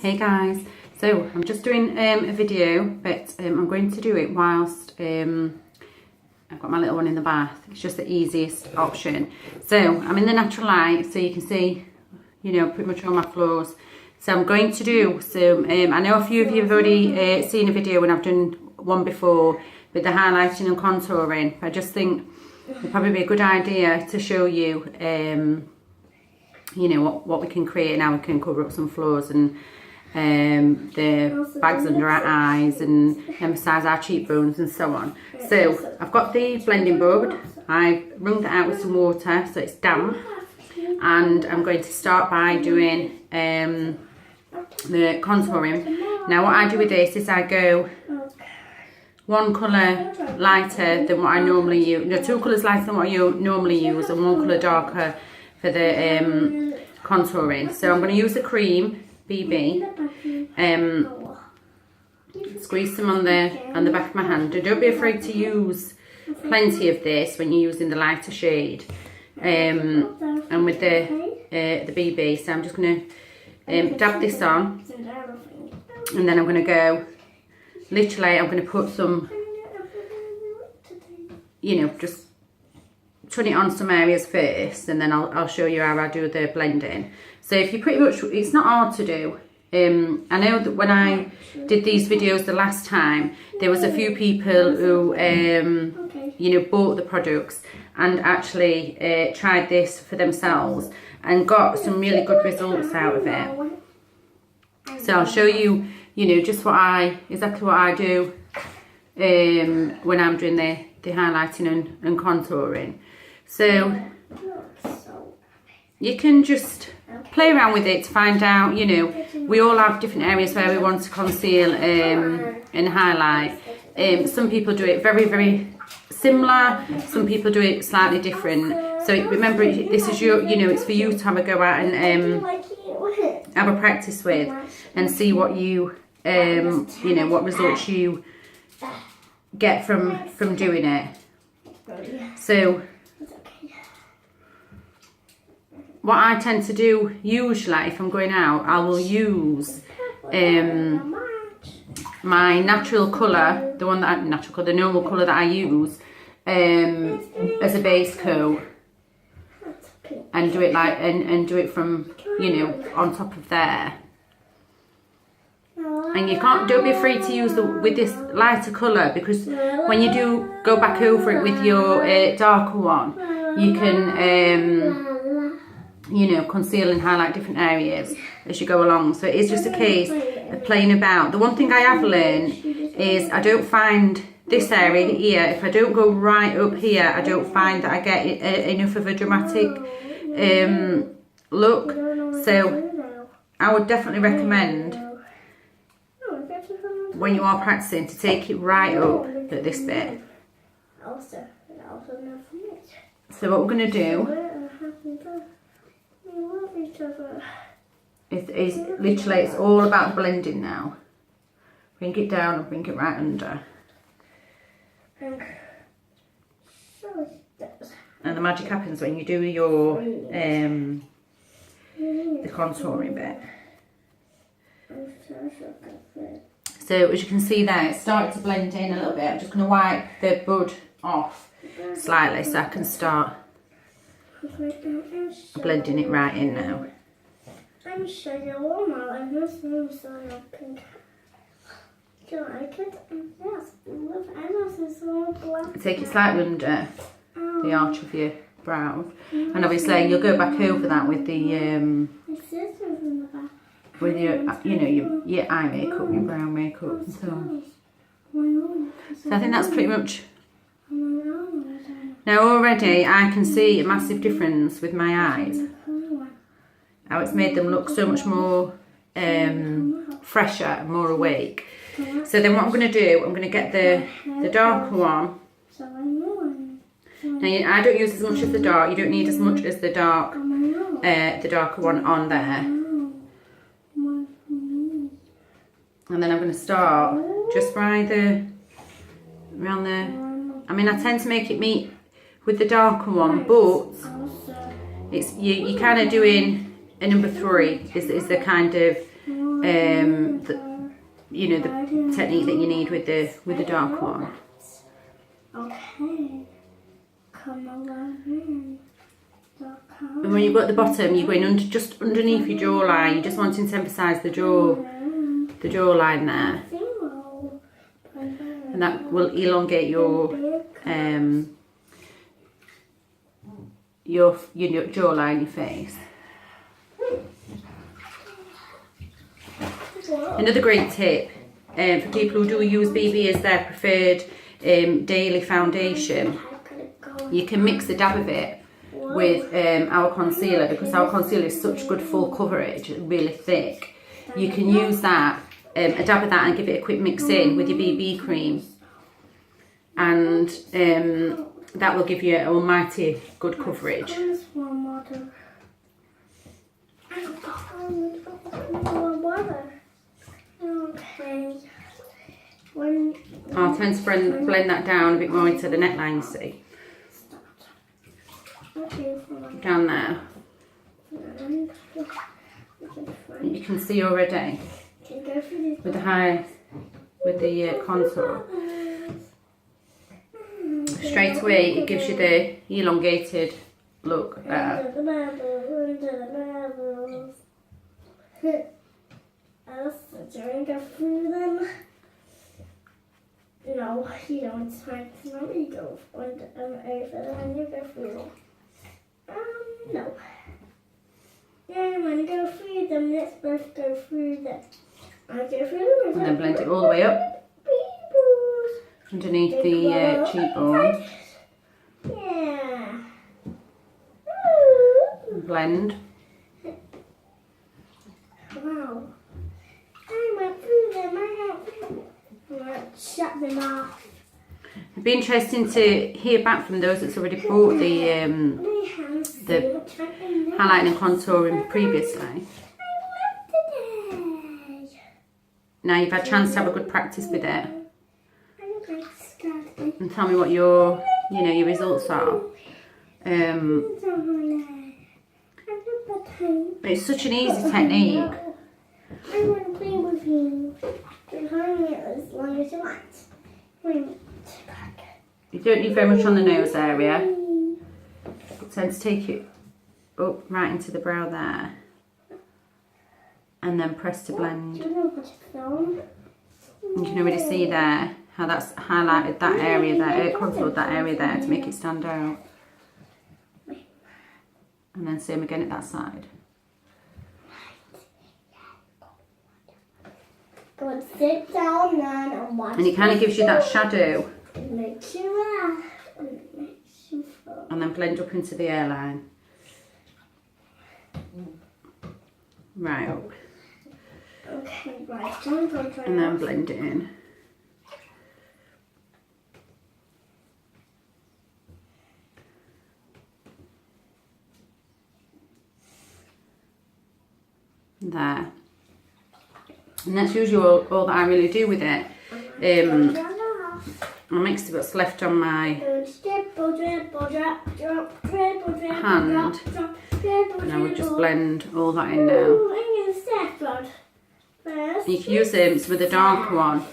Hey guys, so I'm just doing a video, but I'm going to do it whilst I've got my little one in the bath. It's just the easiest option. So I'm in the natural light, so you can see, you know, pretty much all my floors. So I'm going to do some, I know a few of you have already seen a video when I've done one before with the highlighting and contouring. I just think it'd probably be a good idea to show you, you know, what we can create and how we can cover up some floors and the bags under our eyes and emphasise our cheekbones and so on. So I've got the blending board. I've wrung it out with some water so it's damp, and I'm going to start by doing the contouring. Now what I do with this is I go one colour lighter than what I normally use, no, two colours lighter than what I normally use, and one colour darker for the contouring. So I'm going to use the cream BB, squeeze some on the back of my hand. And don't be afraid to use plenty of this when you're using the lighter shade, and with the BB. So I'm just going to dab this on, and then I'm going to go, literally I'm going to put some, you know, just turn it on some areas first, and then I'll show you how I do the blending. So if you pretty much, it's not hard to do. I know that when I did these videos the last time, there was a few people who, you know, bought the products and actually tried this for themselves and got some really good results out of it. So I'll show you, you know, just exactly what I do when I'm doing the highlighting and contouring. So you can just play around with it to find out, you know, we all have different areas where we want to conceal and highlight. Some people do it very, very similar. Some people do it slightly different. So remember, this is your, you know, it's for you to have a go at and have a practice with and see what you know, what results you get from doing it. So what I tend to do usually if I'm going out, I will use my natural colour, the one that the normal colour that I use as a base coat, and do it like and do it from, you know, on top of there. And you don't be afraid to use with this lighter colour, because when you do go back over it with your darker one, you can you know, conceal and highlight different areas as you go along. So it is just a case of playing about. The one thing I have learned is I don't find this area here, if I don't go right up here, I don't find that I get enough of a dramatic look. So I would definitely recommend, when you are practicing, to take it right up at this bit. So what we're going to do is literally, it's all about the blending now. Bring it down and bring it right under. And the magic happens when you do your the contouring bit. So as you can see there, it's starting to blend in a little bit. I'm just going to wipe the bud off slightly so I can start blending it right in now. I'm sure you will now, and this room so pink. Do you like it? Yes, take it slightly under the arch of your brow, and obviously you'll go back over that with the with your, you know, your eye makeup, your brow makeup, and so on. So I think that's pretty much. Now already I can see a massive difference with my eyes. How it's made them look so much more fresher and more awake. So then what I'm going to do, I'm going to get the darker one. Now I don't use as much of the dark. You don't need as much as the darker one on there. And then I'm going to start just around the. I mean, I tend to make it meet with the darker one, but it's you kind of doing a number 3 is the kind of you know, the technique that you need with the dark one. Okay. Come along in. And when you've got the bottom, you're going just underneath your jawline. You're just wanting to emphasise the jawline there, and that will elongate your jawline, your face. Another great tip for people who do use BB as their preferred daily foundation, you can mix a dab of it with our concealer, because our concealer is such good full coverage, really thick. You can use that, a dab of that, and give it a quick mix in with your BB cream, and that will give you an almighty good coverage. Okay. I'll tend to blend that down a bit more into the neckline, you see. Down there. You can see already with the contour. Straight away it gives you the elongated look there. During go through them. No, you don't. It's fine. Let me go over and you go through them. No. Yeah, I'm gonna go through them. Let's both go through them. I'll go through them. And then blend it all the way up underneath the cheekbone. Yeah. Blend. Wow. I went through them. I shut them off. It'd be interesting to hear back from those that's already bought the highlighting and contouring previously. Now you've had a chance to have a good practice with it, and tell me what your results are. It's such an easy technique. I want to play with you. You can hold me as long as you want. You don't need very much on the nose area. You tend to take it up right into the brow there, and then press to blend. You can already see there how that's highlighted that area there, contoured that area there to make it stand out. And then same again at that side. Go and sit down then and watch. And it kind of gives you that shadow. It makes you laugh. And it makes you fun. And then blend up into the hairline. Right up. Okay, right. Don't go try. And then blend it in. There. And that's usually all that I really do with it. I mixed what's left on my hand, and I would just blend all that in now. You can use some of the darker one,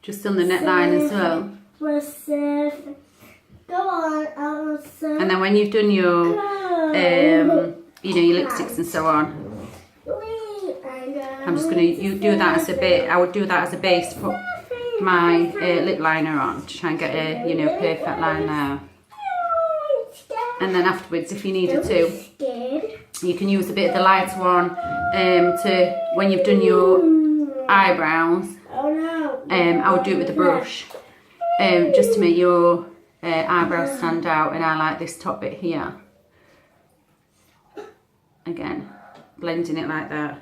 just on the neckline as well. And then when you've done your, your lipsticks and so on, I'm just going to do that as a bit. I would do that as a base to put my lip liner on to try and get a perfect line there. And then afterwards, if you needed to, you can use a bit of the lighter one to when you've done your eyebrows. I would do it with a brush just to make your eyebrows stand out, and I like this top bit here. Again, blending it like that.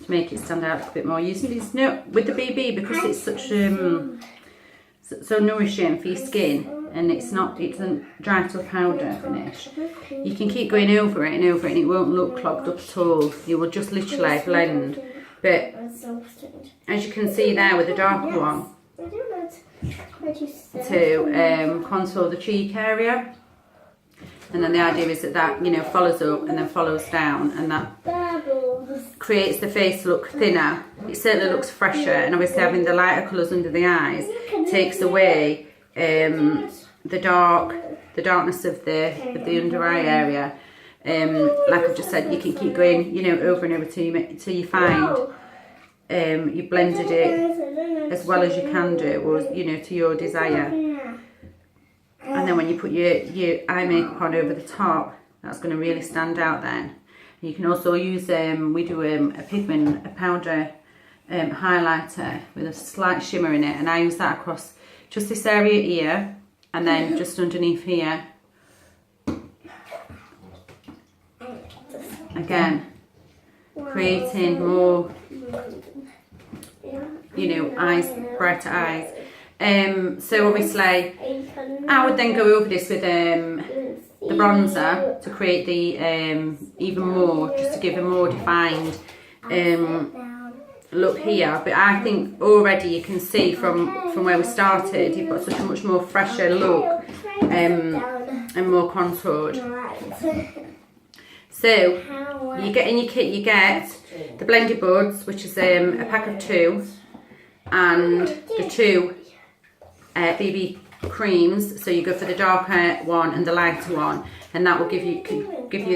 To make it stand out a bit more. Using this with the BB, because it's such so nourishing for your skin, and it doesn't dry to a powder finish. You can keep going over it and over it, and it won't look clogged up at all. You will just literally blend But That's so strange. as you can see there with the darker one, I do that. to contour the cheek area. And then the idea is that you know, follows up and then follows down, and that Bubbles. creates the face look thinner. It certainly looks fresher, and obviously having the lighter colours under the eyes takes away the darkness of the under eye area. Like I've just said, you can keep going, you know, over and over till you find you blended it as well as you can do, or you know, to your desire. And then when you put your eye makeup on over the top, that's going to really stand out then. You can also use, we do a powder highlighter with a slight shimmer in it, and I use that across just this area here, and then just underneath here. Again, creating more, you know, eyes, brighter eyes. So obviously I would then go over this with the bronzer to create the even more, just to give a more defined look here. But I think already you can see from where we started, you've got such a much more fresher look and more contoured. So you get in your kit, you get the blended buds, which is a pack of 2, and the 2 BB creams. So you go for the darker one and the lighter one, and that will give you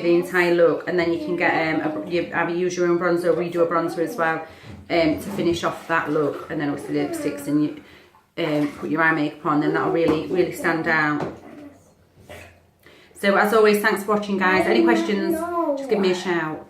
the entire look. And then you can get you either use your own bronzer or redo a bronzer as well to finish off that look. And then obviously the lipsticks, and you put your eye makeup on, then that'll really stand out. So as always, thanks for watching, guys. Any questions, just give me a shout.